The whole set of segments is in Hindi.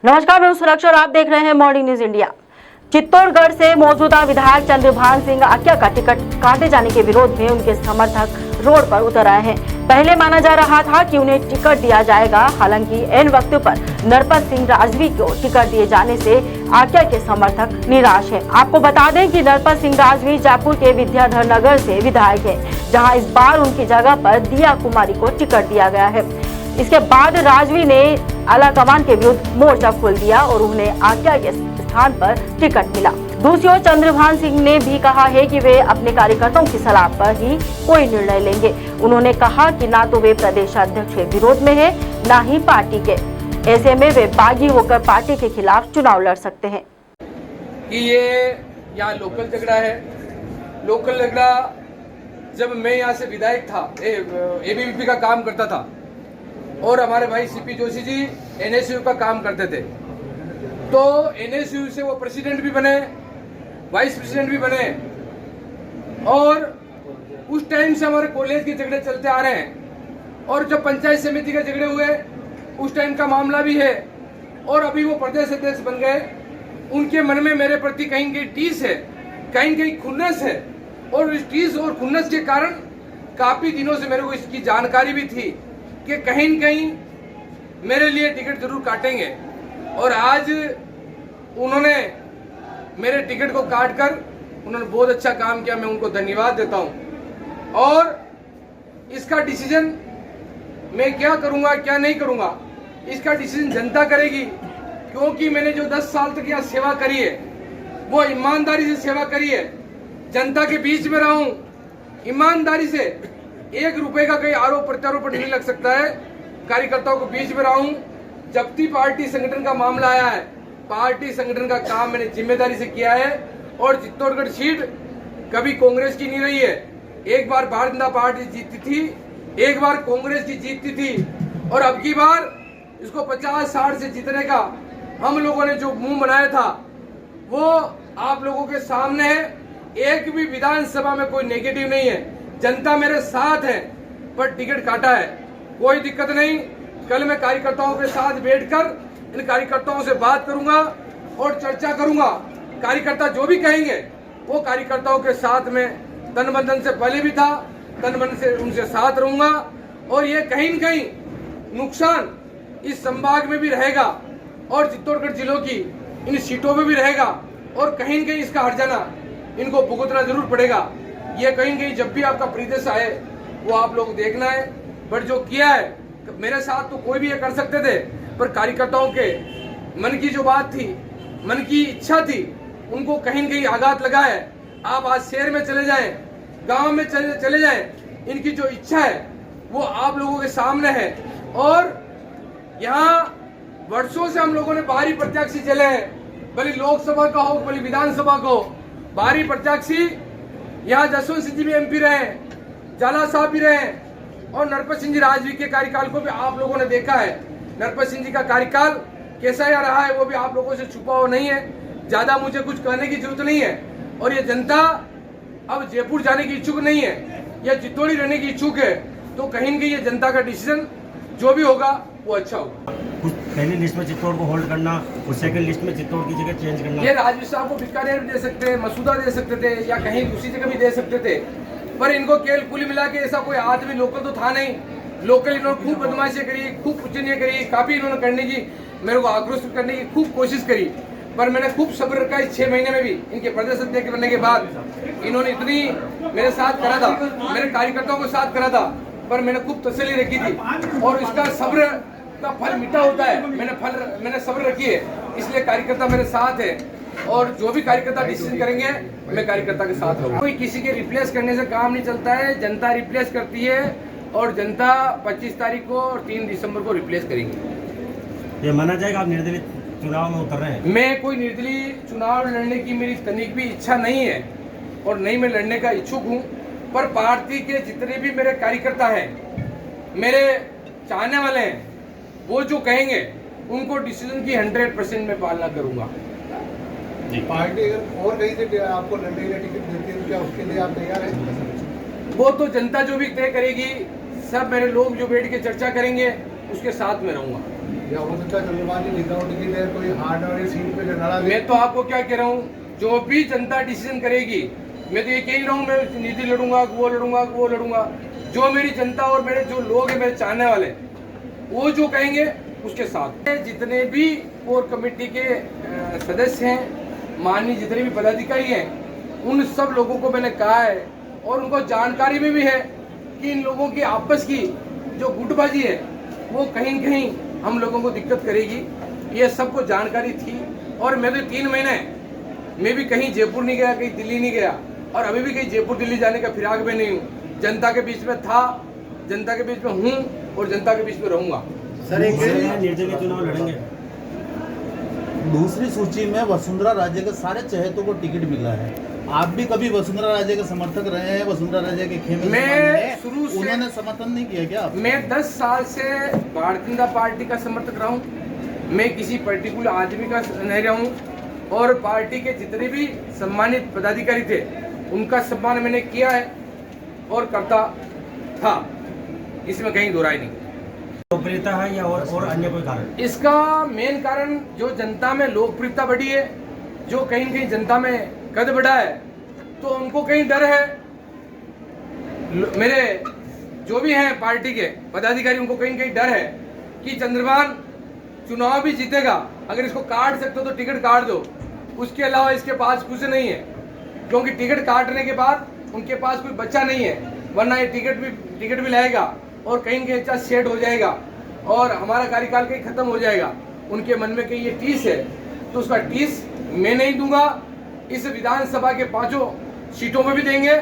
नमस्कार, मैं सुरक्षा और आप देख रहे हैं मॉर्निंग न्यूज इंडिया। चित्तौड़गढ़ से मौजूदा विधायक चंद्रभान सिंह आक्या का टिकट काटे जाने के विरोध में उनके समर्थक रोड पर उतर आए हैं। पहले माना जा रहा था कि उन्हें टिकट दिया जाएगा, हालांकि एन वक्त पर नरपत सिंह राजवी को टिकट दिए जाने से आक्या के समर्थक निराश हैं। आपको बता दें कि नरपत सिंह राजवी जयपुर के विद्याधर नगर से विधायक है, जहाँ इस बार उनकी जगह पर दिया कुमारी को टिकट दिया गया है। इसके बाद राजवी ने आलाकमान के विरुद्ध मोर्चा खोल दिया और उन्हें आक्या के स्थान पर टिकट मिला। दूसरी ओर चंद्रभान सिंह ने भी कहा है कि वे अपने कार्यकर्ताओं की सलाह पर ही कोई निर्णय लेंगे। उन्होंने कहा कि ना तो वे प्रदेश अध्यक्ष के विरोध में है, ना ही पार्टी के। ऐसे में वे बागी होकर पार्टी के खिलाफ चुनाव लड़ सकते हैं। कि ये यहाँ लोकल झगड़ा है। लोकल झगड़ा जब मैं यहाँ से विधायक था, एबीवीपी का काम करता था और हमारे भाई सीपी जोशी जी एनएसयू का काम करते थे, तो एनएसयू से वो प्रेसिडेंट भी बने, वाइस प्रेसिडेंट भी बने और उस टाइम से हमारे कॉलेज के झगड़े चलते आ रहे हैं। और जब पंचायत समिति के झगड़े हुए उस टाइम का मामला भी है और अभी वो प्रदेश अध्यक्ष बन गए। उनके मन में मेरे प्रति कहीं कहीं टीस है, कहीं कहीं खुन्नस है और इस टीस और खुन्नस के कारण काफी दिनों से मेरे को इसकी जानकारी भी थी कि कहीं न कहीं मेरे लिए टिकट जरूर काटेंगे। और आज उन्होंने मेरे टिकट को काट कर उन्होंने बहुत अच्छा काम किया, मैं उनको धन्यवाद देता हूं। और इसका डिसीजन मैं क्या करूंगा क्या नहीं करूंगा, इसका डिसीजन जनता करेगी, क्योंकि मैंने जो 10 साल तक यहाँ सेवा करी है वो ईमानदारी से सेवा करी है। जनता के बीच में रहा हूं, ईमानदारी से, 1 रुपए का कोई आरोप प्रत्यारोप नहीं लग सकता है। कार्यकर्ताओं के बीच में रहा हूं। जब भी पार्टी संगठन का मामला आया है, पार्टी संगठन का काम मैंने जिम्मेदारी से किया है। और चित्तौड़गढ़ सीट कभी कांग्रेस की नहीं रही है। एक बार भारतीय जनता पार्टी जीतती थी, एक बार कांग्रेस की जीतती थी और अब की बार इसको 50-60 से जीतने का हम लोगों ने जो मुंह बनाया था वो आप लोगों के सामने है। एक भी विधानसभा में कोई नेगेटिव नहीं है, जनता मेरे साथ है। पर टिकट काटा है, कोई दिक्कत नहीं। कल मैं कार्यकर्ताओं के साथ बैठकर इन कार्यकर्ताओं से बात करूंगा और चर्चा करूंगा। कार्यकर्ता जो भी कहेंगे वो कार्यकर्ताओं के साथ में तन मन धन से पहले भी था, तन मन से उनसे साथ रहूंगा। और ये कहीं न कहीं नुकसान इस संभाग में भी रहेगा और चित्तौड़गढ़ जिलों की इन सीटों में भी रहेगा और कहीं न कहीं इसका हर्जाना इनको भुगतना जरूर पड़ेगा। ये कहीं कहीं जब भी आपका परिदृश्य आए वो आप लोग देखना है। बट जो किया है, मेरे साथ तो कोई भी ये कर सकते थे, पर कार्यकर्ताओं के मन की जो बात थी, मन की इच्छा थी, उनको कहीं न कहीं आघात लगा है। आप आज शहर में चले जाएं, गांव में चले जाएं, इनकी जो इच्छा है वो आप लोगों के सामने है। और यहाँ वर्षों से हम लोगों ने बाहरी प्रत्याशी चले हैं, भले लोकसभा का हो भले विधानसभा का हो, बाहरी प्रत्याशी यहाँ जसवंत सिंह जी भी एमपी रहे, जाला साहब भी रहे और नरपत सिंह जी राजवी के कार्यकाल को भी आप लोगों ने देखा है। नरपत सिंह जी का कार्यकाल कैसा यहाँ रहा है वो भी आप लोगों से छुपा हुआ नहीं है। ज्यादा मुझे कुछ कहने की जरूरत नहीं है। और ये जनता अब जयपुर जाने की इच्छुक नहीं है या चित्तौड़ी रहने की इच्छुक है, तो कहीं न कहीं ये जनता का डिसीजन जो भी होगा वो अच्छा होगा। कुछ पहली लिस्ट में चित्तौड़ को होल्ड करना और सेकंड लिस्ट में चित्तौड़ की जगह चेंज करना, ये राजवी साहब को बीकानेर भी दे सकते हैं, मसूदा दे सकते थे या कहीं दूसरी जगह भी दे सकते थे, पर इनको कुल मिला के ऐसा कोई आदमी लोकल तो था नहीं। लोकल इन्होंने खूब बदमाशी करी, खूब कुचनियाँ करी, काफी इन्होंने करने की, मेरे को आक्रोशित करने की खूब कोशिश करी, पर मैंने खूब सब्र रखा। इस 6 महीने में भी इनके प्रदेश अध्यक्ष बनने के बाद इन्होंने इतनी मेरे साथ करा था, मेरे कार्यकर्ताओं को साथ करा था, पर मैंने खूब तसल्ली रखी थी। और इसका सब्र का फल मीठा होता है। मैंने सब्र रखी है, इसलिए कार्यकर्ता मेरे साथ है। और जो भी कार्यकर्ता डिसीजन करेंगे मैं कार्यकर्ता के साथ रहूंगा। कोई किसी के रिप्लेस करने से काम नहीं चलता है, जनता रिप्लेस करती है और जनता 25 तारीख को और 3 दिसंबर को रिप्लेस करेंगी। ये माना जाएगा आप निर्दलीय चुनाव में उतर रहे हैं? मैं कोई निर्दलीय चुनाव लड़ने की मेरी तनिक भी इच्छा नहीं है और नहीं मैं लड़ने का इच्छुक हूँ। पर पार्टी के जितने भी मेरे कार्यकर्ता हैं, मेरे चाहने वाले हैं, वो जो कहेंगे उनको डिसीजन की 100% में पालना करूंगा। पार्टी अगर और कहीं से आपको लड़ने का टिकट देती है, क्या उसके लिए आप तैयार हैं? वो तो जनता जो भी तय करेगी, सब मेरे लोग जो बैठ के चर्चा करेंगे उसके साथ में रहूंगा। या हो सकता है चंद्रभान जी विदाउट टिकट है, कोई हार्ड वाली सीट पे लड़ा दे। मैं तो आपको क्या कह रहा हूँ, जो भी जनता डिसीजन करेगी, मैं तो ये कह ही रहा हूँ, मैं नीति लड़ूंगा, वो लड़ूंगा। जो मेरी जनता और मेरे जो लोग हैं, मेरे चाहने वाले, वो जो कहेंगे उसके साथ। जितने भी कोर कमेटी के सदस्य हैं, माननीय जितने भी पदाधिकारी हैं, उन सब लोगों को मैंने कहा है और उनको जानकारी में भी है कि इन लोगों की आपस की जो गुटबाजी है वो कहीं न कहीं हम लोगों को दिक्कत करेगी। ये सबको जानकारी थी और मैं तो 3 महीने मैं भी कहीं जयपुर नहीं गया, कहीं दिल्ली नहीं गया और अभी भी कहीं जयपुर दिल्ली जाने का फिराक में नहीं हूँ। जनता के बीच में था, जनता के बीच में हूँ और जनता के बीच में रहूँगा। सर एक निर्दलीय चुनाव लड़ेंगे। दूसरी सूची में वसुंधरा राजे के सारे चहेतों को टिकट मिला है। आप भी कभी वसुंधरा राजे के समर्थक रहे हैं? वसुंधरा राजे के खेमे मैं शुरू से उन्होंने समर्थन नहीं किया क्या? मैं 10 साल से भारतीय जनता पार्टी का समर्थक रहा हूँ। मैं किसी पर्टिकुलर आदमी का नहीं रहा हूँ और पार्टी के जितने भी सम्मानित पदाधिकारी थे उनका सम्मान मैंने किया है और करता था, इसमें कहीं दो राय नहीं। लोकप्रियता है या और अन्य कोई कारण? इसका मेन कारण जो जनता में लोकप्रियता बढ़ी है, जो कहीं न कहीं जनता में कद बढ़ा है, तो उनको कहीं डर है। मेरे जो भी हैं पार्टी के पदाधिकारी, उनको कहीं न कहीं डर है कि चंद्रभान चुनाव भी जीतेगा, अगर इसको काट सकते हो तो टिकट काट दो, उसके अलावा इसके पास कुछ नहीं है। क्योंकि टिकट काटने के बाद उनके पास कोई बच्चा नहीं है, वरना ये टिकट भी लाएगा और कहीं न कहीं अच्छा सेट हो जाएगा और हमारा कार्यकाल कहीं खत्म हो जाएगा। उनके मन में कहीं ये टीस है, तो उसका टीस मैं नहीं दूंगा। इस विधानसभा के 5 सीटों में भी देंगे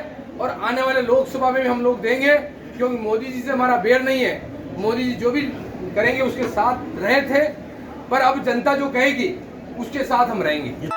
और आने वाले लोकसभा में भी हम लोग देंगे, क्योंकि मोदी जी से हमारा बैर नहीं है। मोदी जी जो भी करेंगे उसके साथ रहे थे, पर अब जनता जो कहेगी उसके साथ हम रहेंगे।